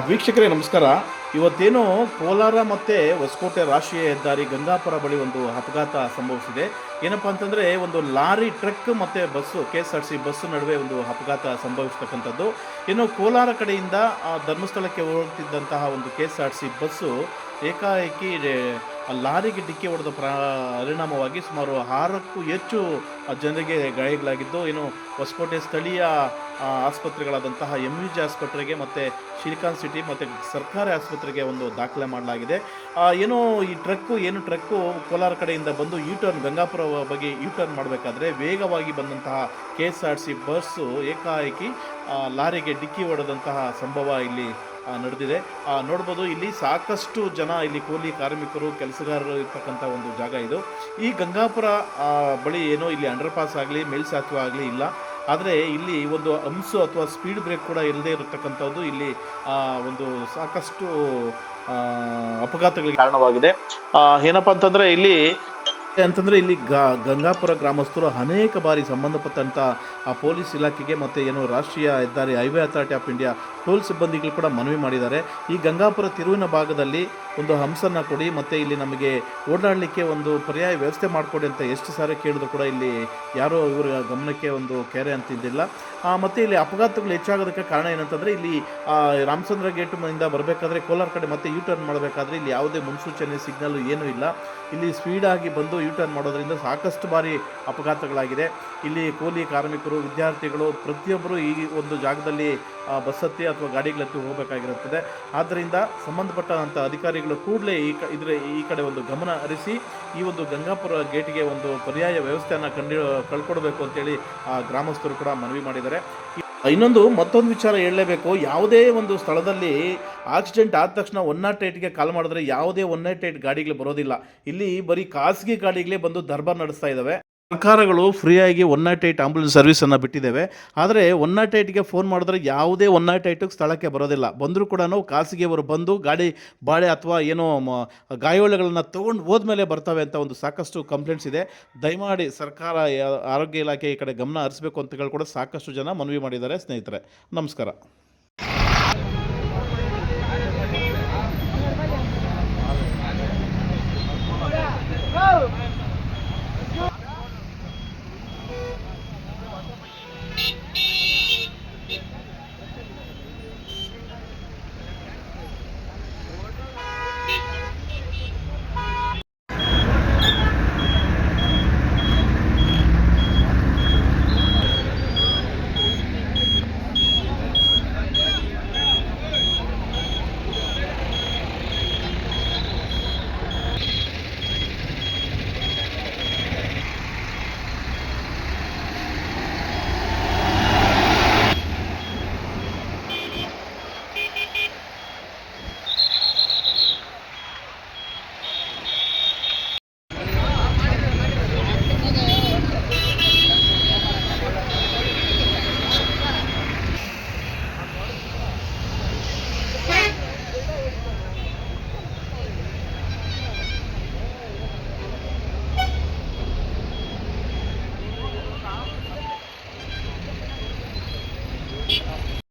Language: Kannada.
ವೀಕ್ಷಕರೇ ನಮಸ್ಕಾರ. ಇವತ್ತೇನು ಕೋಲಾರ ಮತ್ತು ಹೊಸಕೋಟೆ ರಾಷ್ಟ್ರೀಯ ಹೆದ್ದಾರಿ ಗಂಗಾಪುರ ಬಳಿ ಒಂದು ಅಪಘಾತ ಸಂಭವಿಸಿದೆ. ಏನಪ್ಪ ಅಂತಂದರೆ ಒಂದು ಲಾರಿ ಟ್ರಕ್ ಮತ್ತು ಬಸ್ಸು KSRTC ಬಸ್ಸು ನಡುವೆ ಒಂದು ಅಪಘಾತ ಸಂಭವಿಸ್ತಕ್ಕಂಥದ್ದು. ಏನು ಕೋಲಾರ ಕಡೆಯಿಂದ ಧರ್ಮಸ್ಥಳಕ್ಕೆ ಹೋಗ್ತಿದ್ದಂತಹ ಒಂದು KSRTC ಬಸ್ಸು ಏಕಾಏಕಿ ಲಾರಿಗೆ ಡಿಕ್ಕಿ ಹೊಡೆದ ಪರಿಣಾಮವಾಗಿ ಸುಮಾರು 6ಕ್ಕೂ ಹೆಚ್ಚು ಜನರಿಗೆ ಗಾಯಗಳಾಗಿದ್ದು, ಏನು ಹೊಸಕೋಟೆ ಸ್ಥಳೀಯ ಆಸ್ಪತ್ರೆಗಳಾದಂತಹ MUJ ಆಸ್ಪತ್ರೆಗೆ ಮತ್ತು ಶ್ರೀಕಾಂತ್ ಸಿಟಿ ಮತ್ತು ಸರ್ಕಾರಿ ಆಸ್ಪತ್ರೆಗೆ ಒಂದು ದಾಖಲೆ ಮಾಡಲಾಗಿದೆ. ಏನೋ ಈ ಟ್ರಕ್ಕು ಕೋಲಾರ ಕಡೆಯಿಂದ ಬಂದು ಯೂಟರ್ನ್ ಗಂಗಾಪುರ ಬಗ್ಗೆ ಯೂಟರ್ನ್ ಮಾಡಬೇಕಾದ್ರೆ ವೇಗವಾಗಿ ಬಂದಂತಹ KSRTC ಬಸ್ಸು ಏಕಾಏಕಿ ಲಾರಿಗೆ ಡಿಕ್ಕಿ ಹೊಡೆದಂತಹ ಸಂಭವ ಇಲ್ಲಿ ನಡೆದಿದೆ. ನೋಡ್ಬೋದು, ಇಲ್ಲಿ ಸಾಕಷ್ಟು ಜನ, ಇಲ್ಲಿ ಕೂಲಿ ಕಾರ್ಮಿಕರು, ಕೆಲಸಗಾರರು ಇರ್ತಕ್ಕಂಥ ಒಂದು ಜಾಗ ಇದು. ಈ ಗಂಗಾಪುರ ಬಳಿ ಏನೋ ಇಲ್ಲಿ ಅಂಡರ್ ಪಾಸ್ ಆಗಲಿ ಮೇಲ್ಸೇತುವೆ ಆಗಲಿ ಇಲ್ಲ, ಆದರೆ ಇಲ್ಲಿ ಒಂದು ಹಂಸು ಅಥವಾ ಸ್ಪೀಡ್ ಬ್ರೇಕ್ ಕೂಡ ಇಲ್ಲದೆ ಇರತಕ್ಕಂಥದ್ದು ಇಲ್ಲಿ ಒಂದು ಸಾಕಷ್ಟು ಅಪಘಾತಗಳಿಗೆ ಕಾರಣವಾಗಿದೆ. ಏನಪ್ಪ ಅಂತಂದರೆ ಇಲ್ಲಿ ಗಂಗಾಪುರ ಗ್ರಾಮಸ್ಥರು ಅನೇಕ ಬಾರಿ ಸಂಬಂಧಪಟ್ಟಂಥ ಪೊಲೀಸ್ ಇಲಾಖೆಗೆ ಮತ್ತು ಏನು ರಾಷ್ಟ್ರೀಯ ಹೆದ್ದಾರಿ highway authority of India toll ಸಿಬ್ಬಂದಿಗಳು ಕೂಡ ಮನವಿ ಮಾಡಿದ್ದಾರೆ. ಈ ಗಂಗಾಪುರ ತಿರುವಿನ ಭಾಗದಲ್ಲಿ ಒಂದು ಹಂಸನ್ನು ಕೊಡಿ ಮತ್ತು ಇಲ್ಲಿ ನಮಗೆ ಓಡಾಡಲಿಕ್ಕೆ ಒಂದು ಪರ್ಯಾಯ ವ್ಯವಸ್ಥೆ ಮಾಡಿಕೊಡಿ ಅಂತ ಎಷ್ಟು ಸಾರಿ ಕೇಳಿದ್ರು ಕೂಡ ಇಲ್ಲಿ ಯಾರೋ ಇವರ ಗಮನಕ್ಕೆ ಒಂದು ಕೆರೆ ಅಂತಿದ್ದಿಲ್ಲ. ಮತ್ತು ಇಲ್ಲಿ ಅಪಘಾತಗಳು ಹೆಚ್ಚಾಗೋದಕ್ಕೆ ಕಾರಣ ಏನಂತಂದರೆ, ಇಲ್ಲಿ ರಾಮಚಂದ್ರ ಗೇಟಿಂದ ಬರಬೇಕಾದ್ರೆ ಕೋಲಾರ ಕಡೆ ಮತ್ತೆ ಯೂಟರ್ನ್ ಮಾಡಬೇಕಾದ್ರೆ ಇಲ್ಲಿ ಯಾವುದೇ ಮುನ್ಸೂಚನೆ ಸಿಗ್ನಲ್ ಏನೂ ಇಲ್ಲ. ಇಲ್ಲಿ ಸ್ಪೀಡಾಗಿ ಬಂದು ಯೂಟರ್ನ್ ಮಾಡೋದರಿಂದ ಸಾಕಷ್ಟು ಬಾರಿ ಅಪಘಾತಗಳಾಗಿದೆ. ಇಲ್ಲಿ ಕೂಲಿ ಕಾರ್ಮಿಕರು, ವಿದ್ಯಾರ್ಥಿಗಳು ಪ್ರತಿಯೊಬ್ಬರು ಈ ಒಂದು ಜಾಗದಲ್ಲಿ ಬಸ್ ಹತ್ತಿ ಅಥವಾ ಗಾಡಿಗಳತ್ತಿ ಹೋಗಬೇಕಾಗಿರುತ್ತದೆ. ಆದ್ದರಿಂದ ಸಂಬಂಧಪಟ್ಟಂಥ ಅಧಿಕಾರಿಗಳು ಕೂಡಲೇ ಈ ಕಡೆ ಒಂದು ಗಮನ ಹರಿಸಿ ಈ ಒಂದು ಗಂಗಾಪುರ ಗೇಟಿಗೆ ಒಂದು ಪರ್ಯಾಯ ವ್ಯವಸ್ಥೆಯನ್ನು ಕಳ್ಕೊಡ್ಬೇಕು ಅಂತೇಳಿ ಗ್ರಾಮಸ್ಥರು ಕೂಡ ಮನವಿ ಮಾಡಿದ್ದಾರೆ. ಮತ್ತೊಂದು ವಿಚಾರ ಹೇಳಲೇಬೇಕು. ಯಾವುದೇ ಒಂದು ಸ್ಥಳದಲ್ಲಿ ಆಕ್ಸಿಡೆಂಟ್ ಆದ ತಕ್ಷಣ 108ಗೆ ಕಾಲ್ ಮಾಡಿದ್ರೆ ಯಾವುದೇ 108 ಗಾಡಿಗಳು ಬರೋದಿಲ್ಲ. ಇಲ್ಲಿ ಬರೀ ಖಾಸಗಿ ಗಾಡಿಗಳೇ ಬಂದು ದರ್ಬಾರ್ ನಡೆಸ್ತಾ ಇದ್ದಾವೆ. ಸರ್ಕಾರಗಳು ಫ್ರೀಯಾಗಿ 108 ಆಂಬುಲೆನ್ಸ್ ಸರ್ವಿಸನ್ನು ಬಿಟ್ಟಿದ್ದೇವೆ, ಆದರೆ 108ಗೆ ಫೋನ್ ಮಾಡಿದ್ರೆ ಯಾವುದೇ 108 ಸ್ಥಳಕ್ಕೆ ಬರೋದಿಲ್ಲ. ಬಂದರೂ ಕೂಡ ಖಾಸಗಿಯವರು ಬಂದು ಗಾಡಿ ಬಾಳೆ ಅಥವಾ ಏನೋ ಗಾಯಾಳುಗಳನ್ನು ತೊಗೊಂಡು ಹೋದ್ಮೇಲೆ ಬರ್ತವೆ ಅಂತ ಒಂದು ಸಾಕಷ್ಟು ಕಂಪ್ಲೇಂಟ್ಸ್ ಇದೆ. ದಯಮಾಡಿ ಸರ್ಕಾರ, ಆರೋಗ್ಯ ಇಲಾಖೆ ಈ ಕಡೆ ಗಮನ ಹರಿಸಬೇಕು ಅಂತ ಕೂಡ ಸಾಕಷ್ಟು ಜನ ಮನವಿ ಮಾಡಿದ್ದಾರೆ. ಸ್ನೇಹಿತರೆ, ನಮಸ್ಕಾರ.